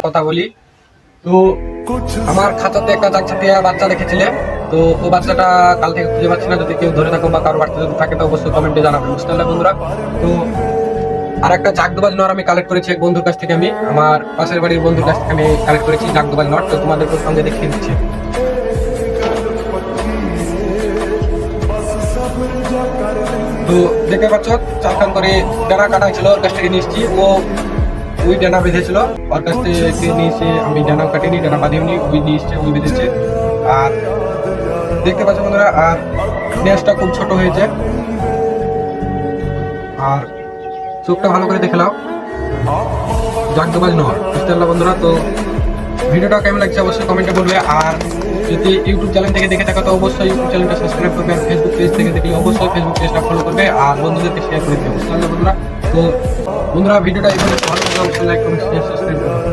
কথা বলি। তো আমার খাঁচাতে একটা চাকচাকিয়া বাচ্চা দেখেছিলে, তো ও বাচ্চাটা কাল থেকে খুঁজে পাচ্ছি না। যদি কেউ ধরে থাকো বা কারো বাচ্চা যদি থাকে তো অবশ্যই কমেন্টে জানাবেন, বুঝতে পারলে বন্ধুরা। তো আর একটা জাগদোবাজ নর আমি কালেক্ট করেছি এক বন্ধুর কাছ থেকে, আমি আমার পাশের বাড়ির বন্ধুর কাছ থেকে আমি কালেক্ট করেছি জাগদোবাজ নট। তো তোমাদের সঙ্গে দেখিয়ে দিচ্ছি। তো দেখতে পাচ্ছ চারখান করে ডানা কাটা ছিল, ওর কাছ থেকে নিয়ে এসেছি। ও ওই ডানা বেঁধেছিল, ওর কাছ থেকে নিয়ে এসে আমি ডানা কাটিনি, ডানা বাঁধিনি, ওই নিয়ে এসছে, ওই বেঁধেছে। আর দেখতে পাচ্ছ বন্ধুরা, আর নেজটা খুব ছোট হয়েছে, আর চোখটা ভালো করে দেখে নাও। জাগদোবাজ নর, বুঝতে পারলা বন্ধুরা। তো ভিডিওটা কেমন লাগছে অবশ্যই কমেন্টে বলবে। আর যদি ইউটিউব চ্যানেল থেকে দেখে থাকো তো অবশ্যই ইউটিউব চ্যানেলটা সাবস্ক্রাইব করবে, আর ফেসবুক পেজ থেকে দেখলে অবশ্যই ফেসবুক পেজটা ফলো করবে, আর বন্ধুদেরকে শেয়ার করে দেবে, বুঝতে পারলে বন্ধুরা। তো বন্ধুরা ভিডিওটা এখানে ভালো লাগলে অবশ্যই লাইক কমেন্ট শেয়ার সাবস্ক্রাইব করবে।